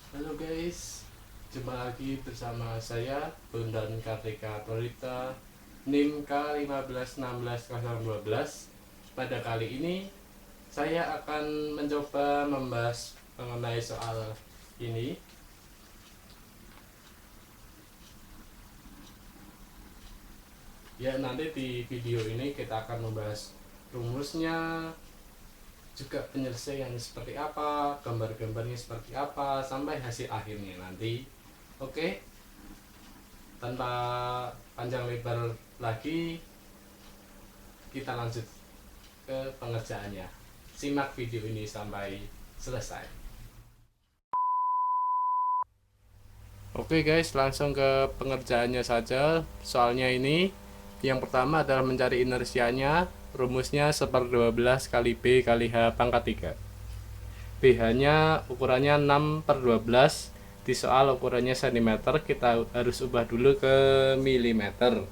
Halo guys, jumpa lagi bersama saya Bondan Kartika Torita NIM K1516012. Pada kali ini saya akan mencoba membahas mengenai soal ini. Ya, nanti di video ini kita akan membahas rumusnya, juga penyelesaian seperti apa, gambar-gambarnya seperti apa, sampai hasil akhirnya nanti. Oke, tanpa panjang lebar lagi, kita lanjut ke pengerjaannya. Simak video ini sampai selesai. Oke guys, langsung ke pengerjaannya saja. Soalnya ini yang pertama adalah mencari inersianya. Rumusnya 1/12 kali B kali H pangkat 3. BH nya ukurannya 6/12. Di soal ukurannya cm, kita harus ubah dulu ke milimeter.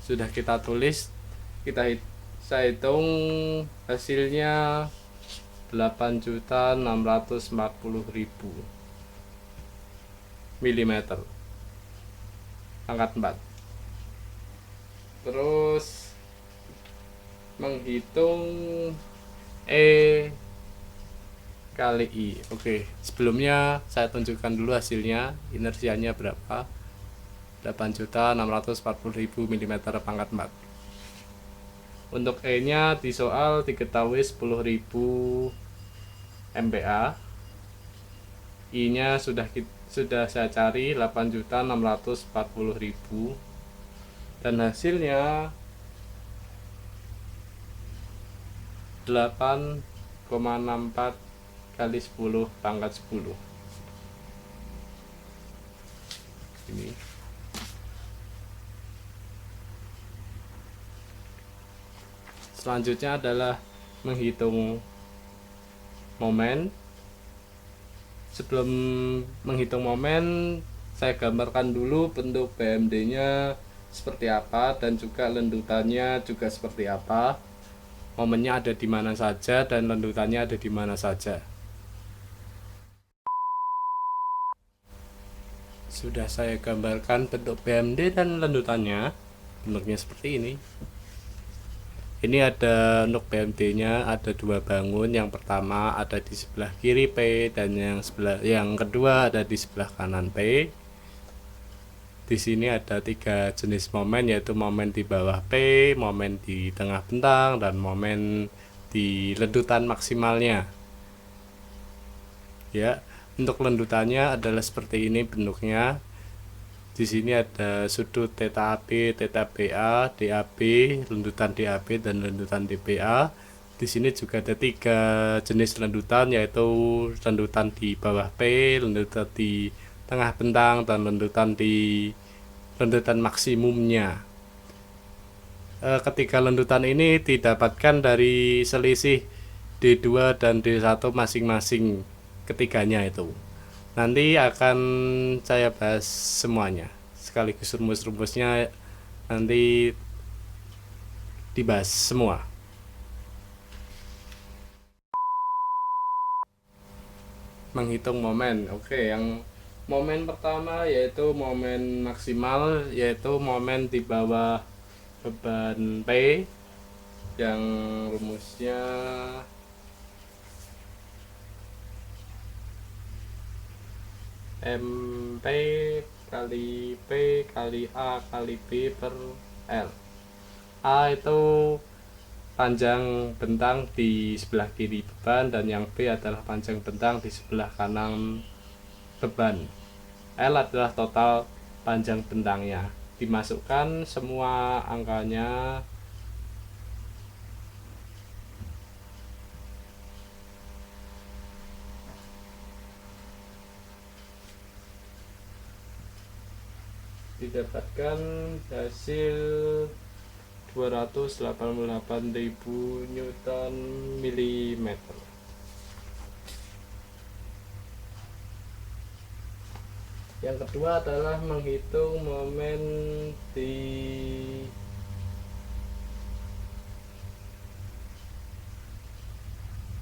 Sudah kita tulis, saya hitung hasilnya 8.640.000 milimeter pangkat 4. Terus menghitung E kali I. Oke, sebelumnya saya tunjukkan dulu hasilnya, inersianya berapa. 8.640.000 milimeter pangkat 4. Untuk E nya di soal diketahui 10.000 MPa. I nya sudah saya cari 8.640.000, dan hasilnya 8,64 kali 10 pangkat 10. Ini selanjutnya adalah menghitung momen. Sebelum menghitung momen, saya gambarkan dulu bentuk BMD nya seperti apa dan juga lendutannya juga seperti apa. Momennya ada di mana saja dan lendutannya ada di mana saja. Sudah saya gambarkan bentuk BMD dan lendutannya. Bentuknya seperti ini. Ini ada untuk BMD nya ada dua bangun. Yang pertama ada di sebelah kiri P, dan yang kedua ada di sebelah kanan P. Di sini ada tiga jenis momen, yaitu momen di bawah P, momen di tengah bentang, dan momen di lendutan maksimalnya. Ya, untuk lendutannya adalah seperti ini bentuknya. Di sini ada sudut theta AB, theta BA, DAB, lendutan DAB dan lendutan DBA. Di sini juga ada tiga jenis lendutan, yaitu lendutan di bawah P, lendutan di tengah bentang, dan lendutan maksimumnya. Ketiga lendutan ini didapatkan dari selisih D2 dan D1 masing-masing ketiganya itu. Nanti akan saya bahas semuanya, sekaligus rumus-rumusnya nanti dibahas semua. Menghitung momen. Oke, yang momen pertama yaitu momen maksimal, yaitu momen di bawah beban P, yang rumusnya MP kali P kali A kali B per L. A itu panjang bentang di sebelah kiri beban, dan yang B adalah panjang bentang di sebelah kanan beban. L adalah total panjang bentangnya. Dimasukkan semua angkanya. Didapatkan hasil 288.000 Newton milimeter. Yang kedua adalah menghitung momen di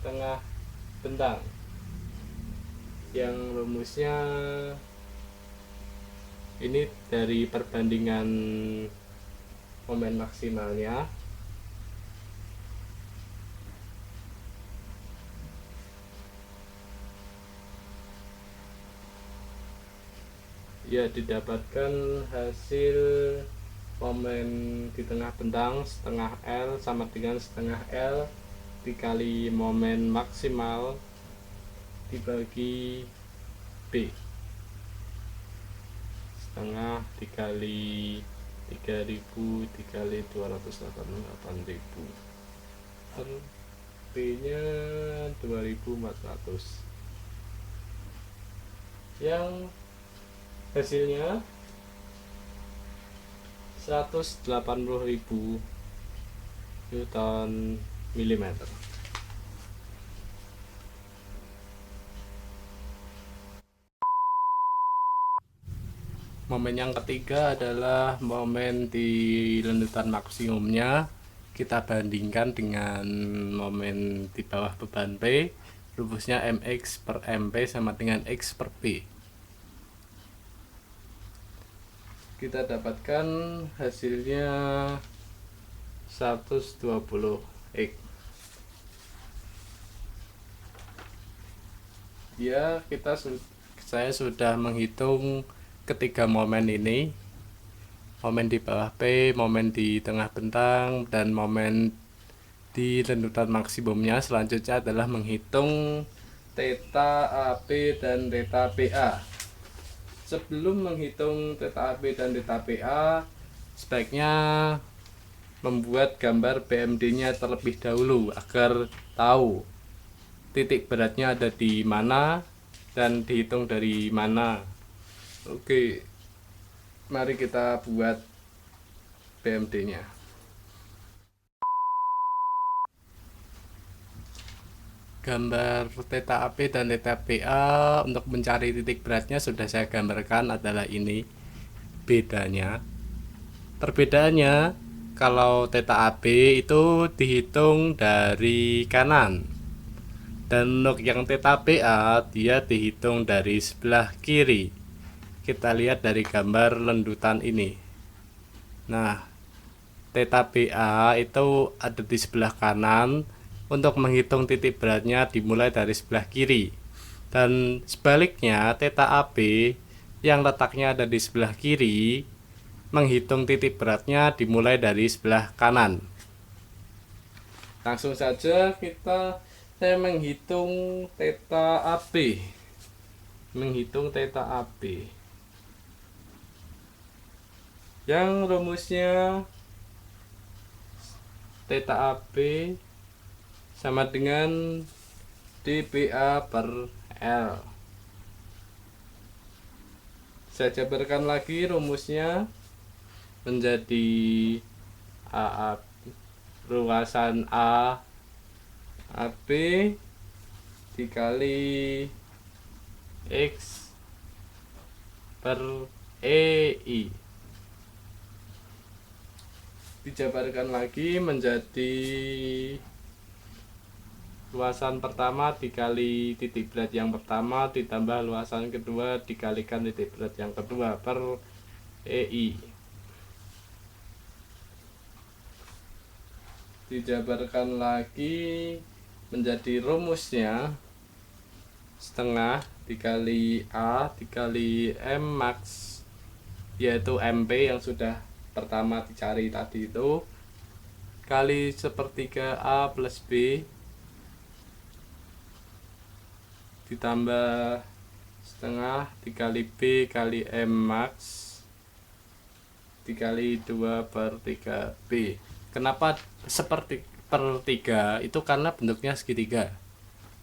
tengah bentang. yang rumusnya ini dari perbandingan momen maksimalnya. Ya, didapatkan hasil momen di tengah bentang setengah L sama dengan setengah L dikali momen maksimal dibagi B, setengah dikali 3000 dikali 288.000 per B nya 2400, yang hasilnya 180.000 Newton milimeter. Momen yang ketiga adalah momen di lendutan maksimumnya. Kita bandingkan dengan momen di bawah beban P. Rumusnya mx per mp sama dengan x per p. Kita dapatkan hasilnya 120 x. Ya, saya sudah menghitung ketiga momen ini, momen di bawah P, momen di tengah bentang, dan momen di lendutan maksimumnya. Selanjutnya adalah menghitung theta AP dan theta PA. Sebelum menghitung theta AP dan theta PA, sebaiknya membuat gambar BMD-nya terlebih dahulu agar tahu titik beratnya ada di mana dan dihitung dari mana. Oke, mari kita buat BMD-nya. Gambar theta AP dan theta PA untuk mencari titik beratnya sudah saya gambarkan, adalah ini bedanya. Perbedaannya, kalau theta AB itu dihitung dari kanan, dan untuk yang theta PA dia dihitung dari sebelah kiri. Kita lihat dari gambar lendutan ini. Nah, theta PA itu ada di sebelah kanan. Untuk menghitung titik beratnya dimulai dari sebelah kiri. Dan sebaliknya, theta AB yang letaknya ada di sebelah kiri, menghitung titik beratnya dimulai dari sebelah kanan. Langsung saja saya menghitung theta AB. Yang rumusnya theta AB sama dengan dPA per L. Saya jabarkan lagi rumusnya menjadi ruasan AB dikali X per EI. Dijabarkan lagi menjadi luasan pertama dikali titik berat yang pertama ditambah luasan kedua dikalikan titik berat yang kedua per EI. Dijabarkan lagi menjadi rumusnya setengah dikali A dikali M max, yaitu MP yang sudah pertama dicari tadi itu, kali sepertiga A plus B ditambah setengah dikali B kali M max dikali 2 per 3 B. Kenapa seperti per 3? Itu karena bentuknya segitiga.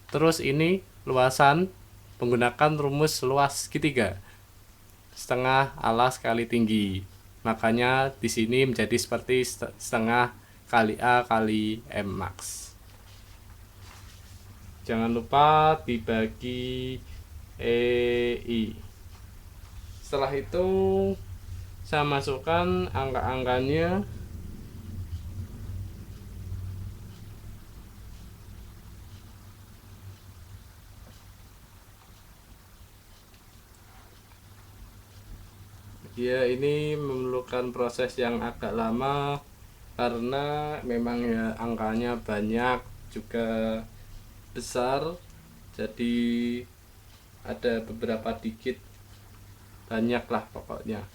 Terus ini luasan menggunakan rumus luas segitiga, setengah alas kali tinggi. Makanya di sini menjadi seperti setengah kali A kali M max. Jangan lupa dibagi EI. Setelah itu saya masukkan angka-angkanya. Ya, ini memerlukan proses yang agak lama karena memang ya angkanya banyak juga besar, jadi ada beberapa digit, banyak lah pokoknya.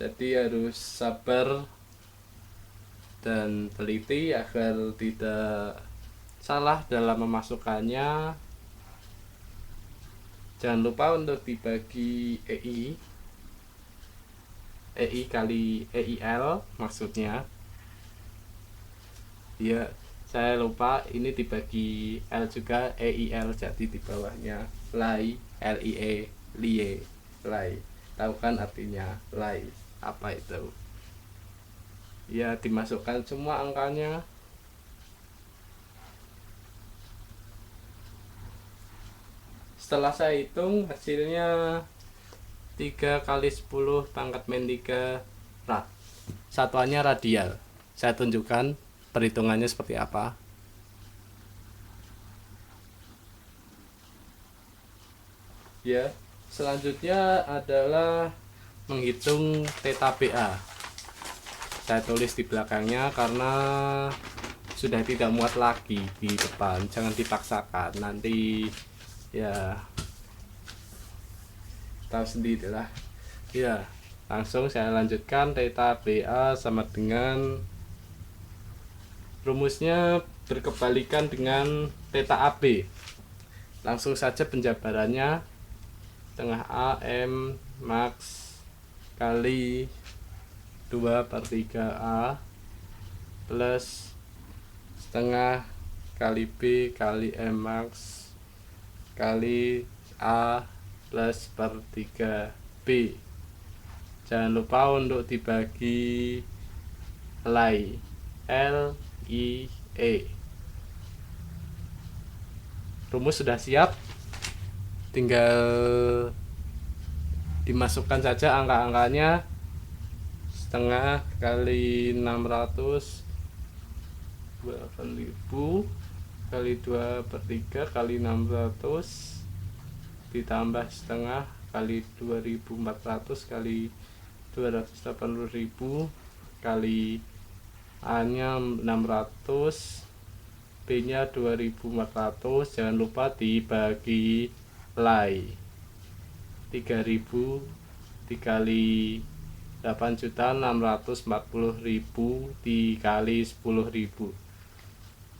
Jadi harus sabar dan teliti agar tidak salah dalam memasukkannya. Jangan lupa untuk dibagi EI kali EIL maksudnya. Ya, saya lupa ini dibagi L juga, EIL, jadi di bawahnya LIE, LIE, LIE, LIE. Tahu kan artinya LIE? Apa itu? Ya, dimasukkan semua angkanya. Setelah saya hitung hasilnya 3 kali 10 pangkat min 3 rad. Satuannya radial. Saya tunjukkan perhitungannya seperti apa. Ya, selanjutnya adalah menghitung theta BA. Saya tulis di belakangnya karena sudah tidak muat lagi di depan. Jangan dipaksakan, nanti ya tahu sendirilah. Ya, langsung saya lanjutkan. Theta BA sama dengan, rumusnya berkebalikan dengan theta AB. Langsung saja penjabarannya. Tengah A M max kali 2/3A plus setengah kali B kali M max kali A plus per 3B. Jangan lupa untuk dibagi LI, L I E. Rumus sudah siap, tinggal dimasukkan saja angka-angkanya. Setengah kali 600 8.000 kali 2/3 kali 600 ditambah setengah kali 2.400 kali 280.000 kali A nya 600, B nya 2.400. Jangan lupa dibagi LAI 3.000 dikali 8.640.000 dikali 10.000.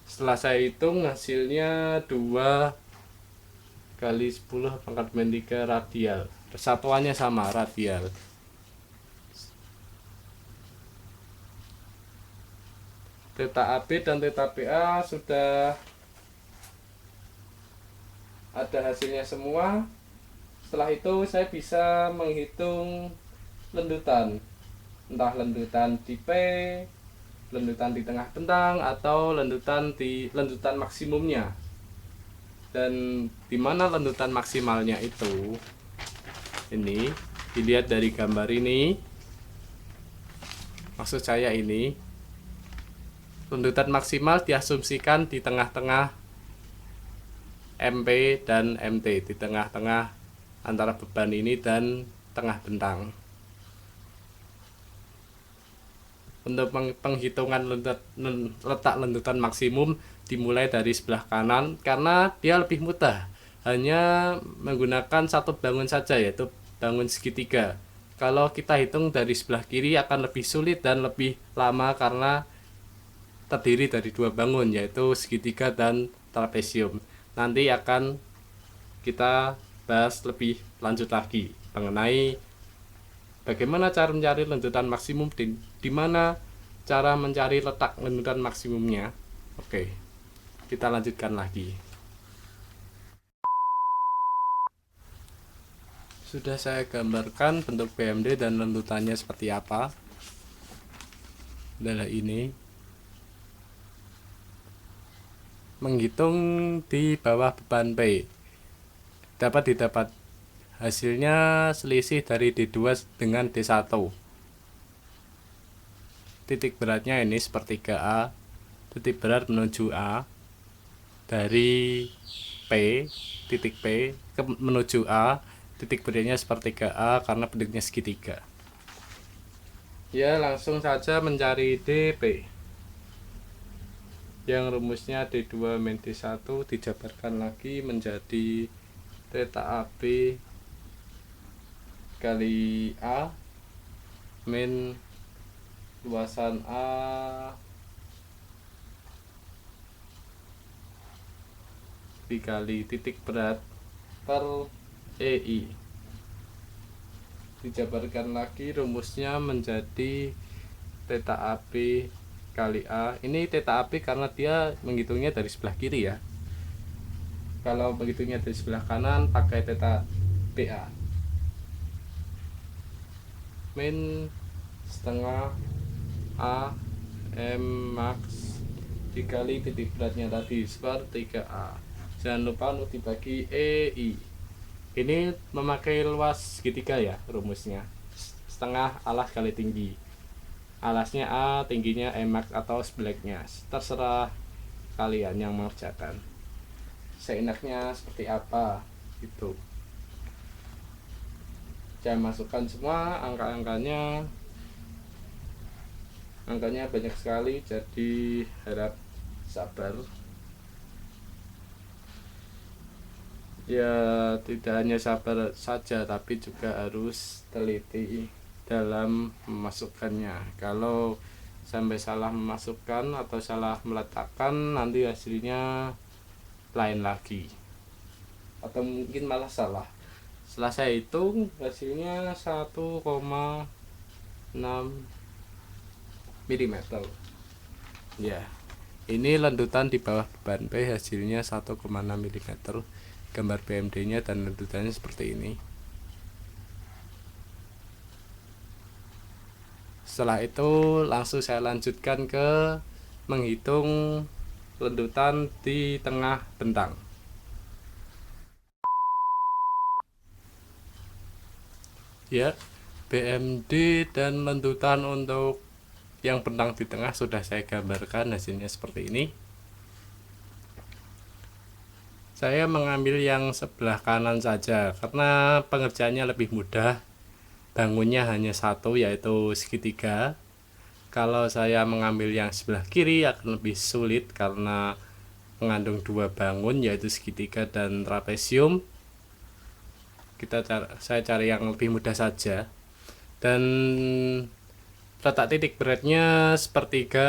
Setelah saya hitung hasilnya 2 kali 10 pangkat min 3 radial. Persatuannya sama, radial. Theta AB dan theta BA sudah ada hasilnya semua. Setelah itu saya bisa menghitung lendutan, entah lendutan di P, lendutan di tengah bentang, atau lendutan maksimumnya. Dan di mana lendutan maksimalnya itu, ini dilihat dari gambar ini. Maksud saya ini, lendutan maksimal diasumsikan di tengah-tengah MP dan MT, di tengah-tengah antara beban ini dan tengah bentang. Untuk penghitungan letak lendutan maksimum dimulai dari sebelah kanan karena dia lebih mudah, hanya menggunakan satu bangun saja, yaitu bangun segitiga. Kalau kita hitung dari sebelah kiri akan lebih sulit dan lebih lama karena terdiri dari dua bangun, yaitu segitiga dan trapesium. Nanti akan kita bahas lebih lanjut lagi mengenai bagaimana cara mencari lendutan maksimum, di mana cara mencari letak lendutan maksimumnya. Oke, kita lanjutkan lagi. Sudah saya gambarkan bentuk BMD dan lendutannya seperti apa. Adalah ini. Menghitung di bawah beban P. Dapat didapat hasilnya selisih dari D2 dengan D1. Titik beratnya ini sepertiga A. Titik berat menuju A dari P, titik P menuju A. Titik beratnya sepertiga A karena bentuknya segitiga. Ya, langsung saja mencari DP yang rumusnya D2 min D1 dijabarkan lagi menjadi theta AB kali A min luasan A dikali titik berat per EI. Dijabarkan lagi rumusnya menjadi theta AB kali A. Ini theta AB karena dia menghitungnya dari sebelah kiri ya. Kalau menghitungnya dari sebelah kanan pakai theta BA min setengah A M max dikali titik beratnya tadi seper 3A. Jangan lupa untuk dibagi EI. Ini memakai luas segitiga ya rumusnya. Setengah alas kali tinggi. Alasnya A, tingginya M max atau sebeleknya. Terserah kalian yang mengerjakan. Seenaknya seperti apa gitu. Saya masukkan semua angka-angkanya. Angkanya banyak sekali, jadi harap sabar. Ya, tidak hanya sabar saja, tapi juga harus teliti dalam memasukkannya. Kalau sampai salah memasukkan atau salah meletakkan, nanti hasilnya lain lagi. Atau mungkin malah salah. Setelah saya hitung, hasilnya 1,6 mm. Ya, ini lendutan di bawah beban P, hasilnya 1,6 mm. Gambar BMD-nya dan lendutannya seperti ini. Setelah itu langsung saya lanjutkan ke menghitung lendutan di tengah bentang. Ya, BMD dan lendutan untuk yang bentang di tengah sudah saya gambarkan, hasilnya seperti ini. Saya mengambil yang sebelah kanan saja karena pengerjaannya lebih mudah. Bangunnya hanya satu, yaitu segitiga. Kalau saya mengambil yang sebelah kiri akan lebih sulit karena mengandung dua bangun, yaitu segitiga dan trapesium. Saya cari yang lebih mudah saja. Dan letak titik beratnya sepertiga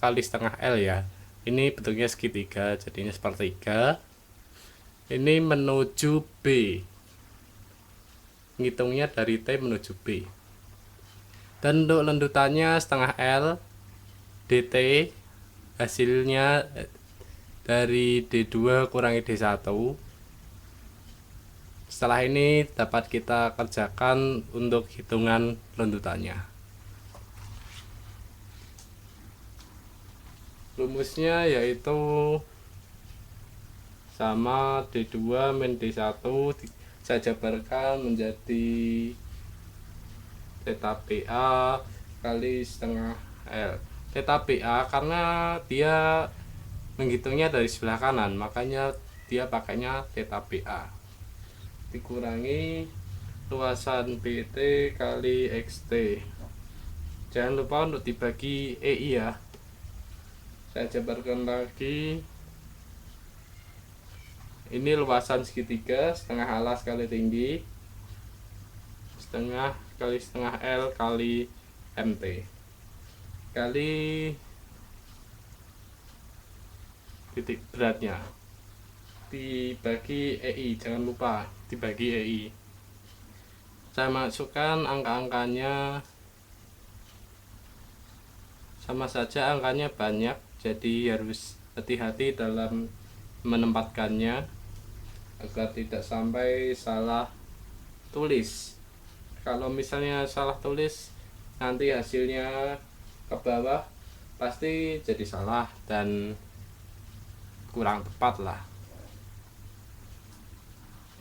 kali setengah L ya. Ini bentuknya segitiga, jadinya sepertiga. Ini menuju B. Ngitungnya dari T menuju B. Dan untuk lendutannya setengah L DT, hasilnya dari D2 kurangi D1. Setelah ini dapat kita kerjakan untuk hitungan lendutannya. Rumusnya yaitu sama D2 min D1 saya jabarkan menjadi theta BA kali setengah L. Theta BA karena dia menghitungnya dari sebelah kanan, makanya dia pakainya theta BA dikurangi luasan BT kali XT. Jangan lupa untuk dibagi EI ya. Saya jabarkan lagi. Ini luasan segitiga, setengah alas kali tinggi, setengah kali setengah L kali MT kali titik beratnya dibagi EI. Jangan lupa dibagi EI. Saya masukkan angka-angkanya, sama saja angkanya banyak, jadi harus hati-hati dalam menempatkannya agar tidak sampai salah tulis. Kalau misalnya salah tulis, nanti hasilnya ke bawah pasti jadi salah dan kurang tepat lah.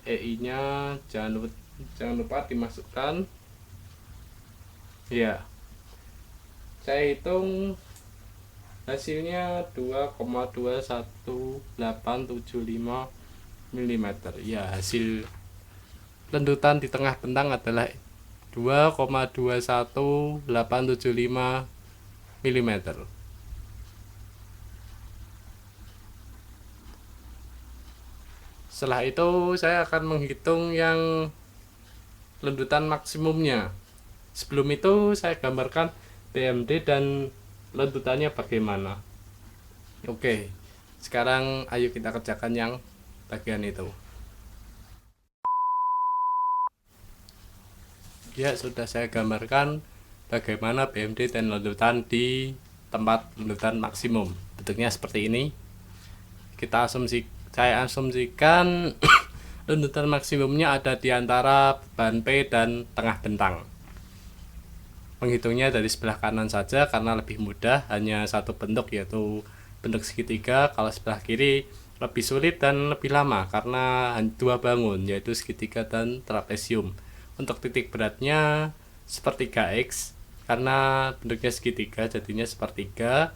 EI nya jangan lupa dimasukkan ya. Saya hitung hasilnya 2,21875 mm. Ya, hasil lendutan di tengah bentang adalah 2,21875 mm. Setelah itu saya akan menghitung yang lendutan maksimumnya. Sebelum itu saya gambarkan BMD dan lendutannya bagaimana. Oke, sekarang ayo kita kerjakan yang bagian itu. Ya, sudah saya gambarkan bagaimana BMD dan lendutan di tempat lendutan maksimum. Bentuknya seperti ini. Saya asumsikan lendutan maksimumnya ada di antara ban P dan tengah bentang. Menghitungnya dari sebelah kanan saja karena lebih mudah, hanya satu bentuk yaitu bentuk segitiga. Kalau sebelah kiri lebih sulit dan lebih lama karena dua bangun yaitu segitiga dan trapesium. Untuk titik beratnya sepertiga X karena bentuknya segitiga jadinya sepertiga.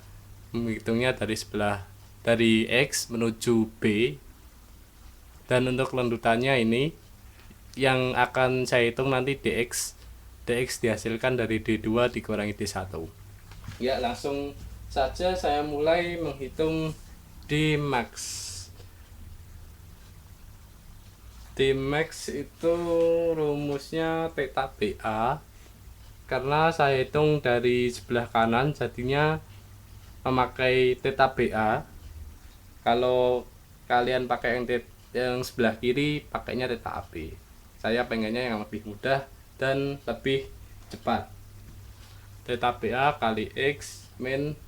Menghitungnya dari X menuju B. Dan untuk lendutannya ini yang akan saya hitung nanti DX dihasilkan dari D2 dikurangi D1. Ya, langsung saja saya mulai menghitung Dmax. Dmax itu rumusnya theta BA. Karena saya hitung dari sebelah kanan jadinya memakai theta BA. Kalau kalian pakai yang sebelah kiri pakainya theta AB. Saya pengennya yang lebih mudah dan lebih cepat. Theta BA kali X min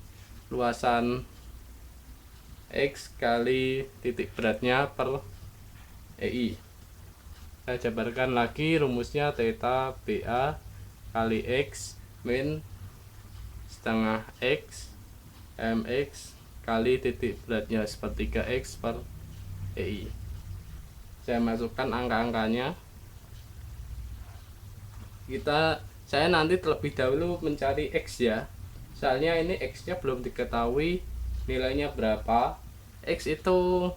luasan X kali titik beratnya per EI. Saya jabarkan lagi rumusnya theta BA kali X min setengah X mx kali titik beratnya sepertiga X per EI. Saya masukkan angka-angkanya. Saya nanti terlebih dahulu mencari X ya. Soalnya ini X nya belum diketahui nilainya berapa. X itu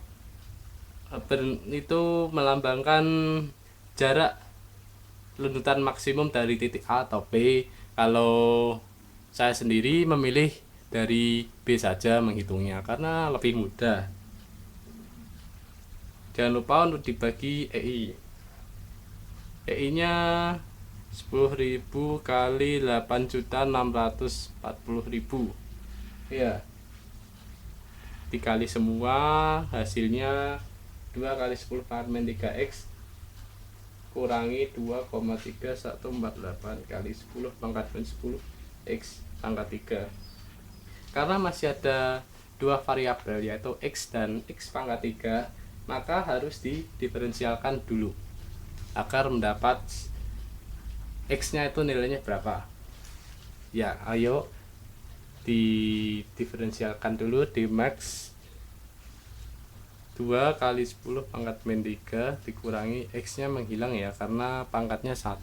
melambangkan jarak lendutan maksimum dari titik A atau B. Kalau saya sendiri memilih dari B saja menghitungnya karena lebih mudah. Jangan lupa untuk dibagi EI. EI nya 10.000 kali 8.640.000. Ya, dikali semua hasilnya 2 kali 10 pangkat 3x kurangi 2,3148 kali 10 pangkat 10 x pangkat 3. Karena masih ada dua variabel yaitu X dan X pangkat 3, maka harus didiferensialkan dulu agar mendapat X nya itu nilainya berapa. Ya, ayo didiferensialkan dulu. Dmax 2 kali 10 pangkat min 3 dikurangi X nya menghilang ya karena pangkatnya 1.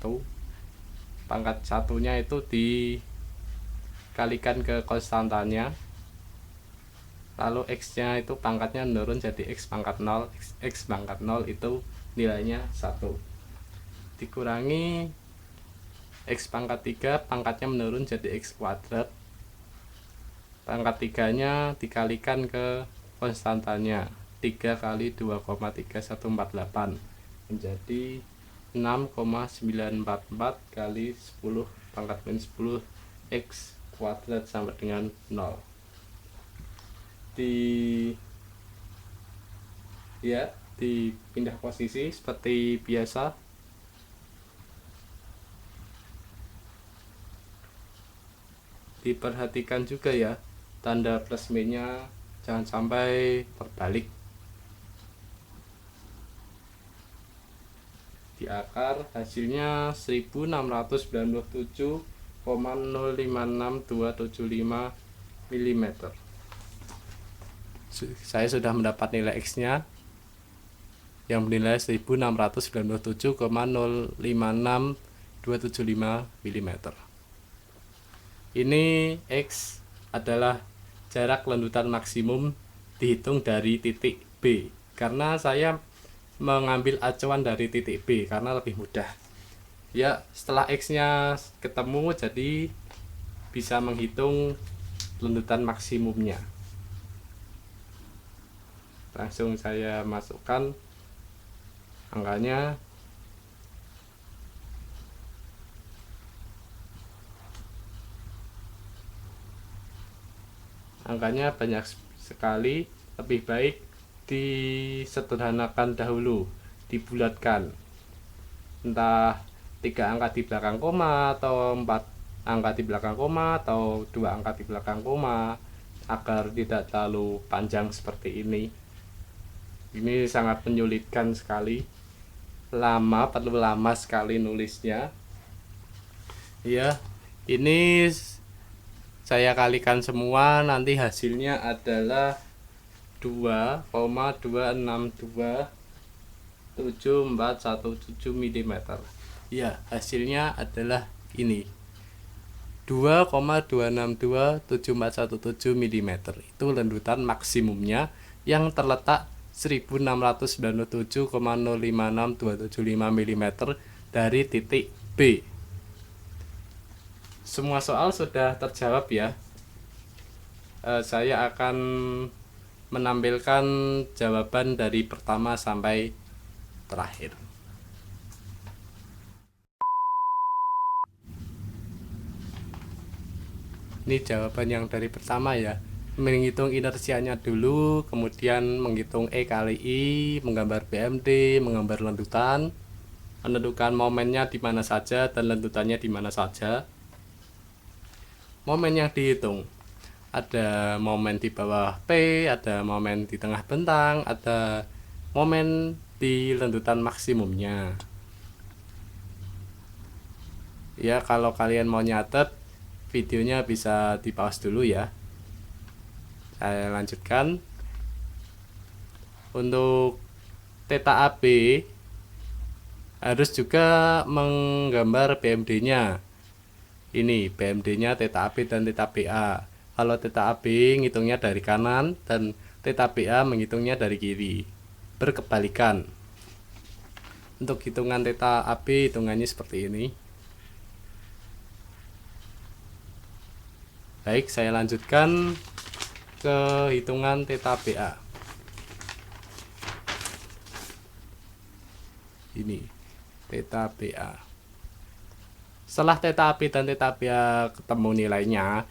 Pangkat satunya itu dikalikan ke konstantanya, lalu X nya itu pangkatnya menurun jadi X pangkat 0. X pangkat 0 itu nilainya 1 dikurangi X pangkat 3, pangkatnya menurun jadi X kuadrat. Pangkat 3 nya dikalikan ke konstantanya, 3 kali 2,3148 menjadi 6,944 kali 10 pangkat min 10 X kuadrat sama dengan 0. Dipindah posisi seperti biasa. Diperhatikan juga ya, tanda plus minusnya jangan sampai terbalik. Di akar hasilnya 1697,056275 mm. Saya sudah mendapat nilai X nya yang bernilai 1697,056275 mm. Ini X adalah jarak lendutan maksimum dihitung dari titik B, karena saya mengambil acuan dari titik B karena lebih mudah. Ya, setelah X-nya ketemu, jadi bisa menghitung lendutan maksimumnya. Langsung saya masukkan angkanya. Angkanya banyak sekali, lebih baik disederhanakan dahulu, dibulatkan. Entah 3 angka di belakang koma, atau 4 angka di belakang koma, atau 2 angka di belakang koma, agar tidak terlalu panjang seperti ini. Ini sangat menyulitkan sekali, perlu lama sekali nulisnya. Ya, ini saya kalikan semua, nanti hasilnya adalah 2,2627417 mm. Ya, hasilnya adalah ini, 2,2627417 mm. Itu lendutan maksimumnya yang terletak 1697,056275 mm dari titik B. Semua soal sudah terjawab ya. Saya akan menampilkan jawaban dari pertama sampai terakhir. Ini jawaban yang dari pertama ya. Menghitung inersianya dulu, kemudian menghitung E kali I, menggambar BMD, menggambar lendutan, menentukan momennya di mana saja dan lendutannya di mana saja. Momen yang dihitung, ada momen di bawah P, ada momen di tengah bentang, ada momen di lendutan maksimumnya. Ya, kalau kalian mau nyatet, videonya bisa di pause dulu ya. Saya lanjutkan. Untuk theta AB harus juga menggambar BMD-nya. Ini BMD-nya theta AB dan theta BA. Kalau theta AB ngitungnya dari kanan dan theta BA menghitungnya dari kiri, berkebalikan. Untuk hitungan theta AB hitungannya seperti ini. Baik, saya lanjutkan ke hitungan theta BA. Ini theta BA. Setelah theta AB dan theta BA ketemu nilainya,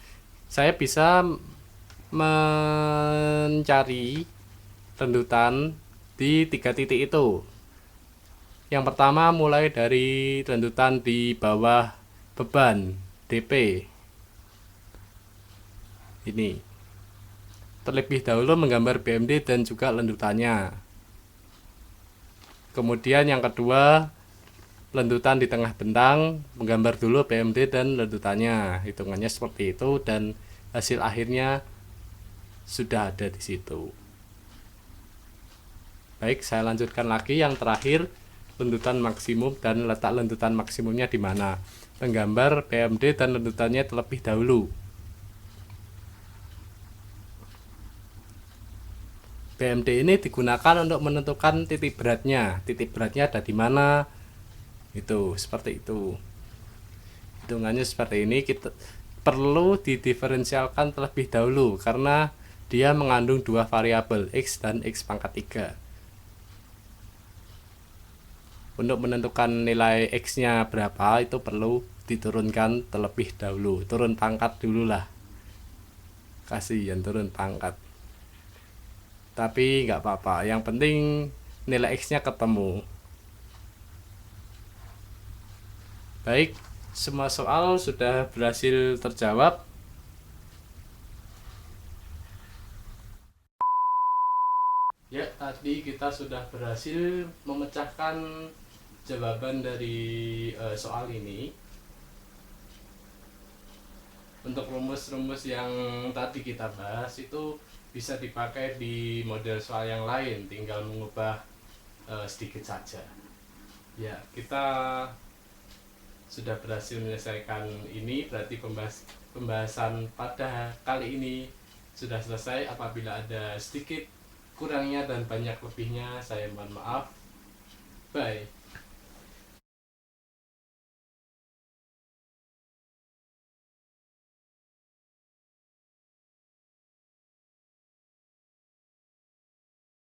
saya bisa mencari rendutan di 3 titik itu. Yang pertama mulai dari rendutan di bawah beban DP. Ini. Terlebih dahulu menggambar BMD dan juga lendutannya. Kemudian yang kedua, lendutan di tengah bentang, menggambar dulu BMD dan lendutannya. Hitungannya seperti itu dan hasil akhirnya sudah ada di situ. Baik, saya lanjutkan lagi yang terakhir, lendutan maksimum dan letak lendutan maksimumnya di mana. Menggambar BMD dan lendutannya terlebih dahulu. BMD ini digunakan untuk menentukan titik beratnya. Titik beratnya ada di mana? Itu, seperti itu. Hitungannya seperti ini. Kita perlu didiferensialkan terlebih dahulu karena dia mengandung 2 variabel, X dan X pangkat 3. Untuk menentukan nilai X-nya berapa, itu perlu diturunkan terlebih dahulu. Turun pangkat dulu lah. Kasihan turun pangkat. Tapi nggak apa-apa, yang penting nilai X-nya ketemu. Baik, semua soal sudah berhasil terjawab. Ya, tadi kita sudah berhasil memecahkan jawaban dari soal ini. Untuk rumus-rumus yang tadi kita bahas itu bisa dipakai di model soal yang lain, tinggal mengubah sedikit saja. Ya, kita sudah berhasil menyelesaikan ini, berarti pembahasan pada kali ini sudah selesai. Apabila ada sedikit kurangnya dan banyak lebihnya, saya mohon maaf. Bye.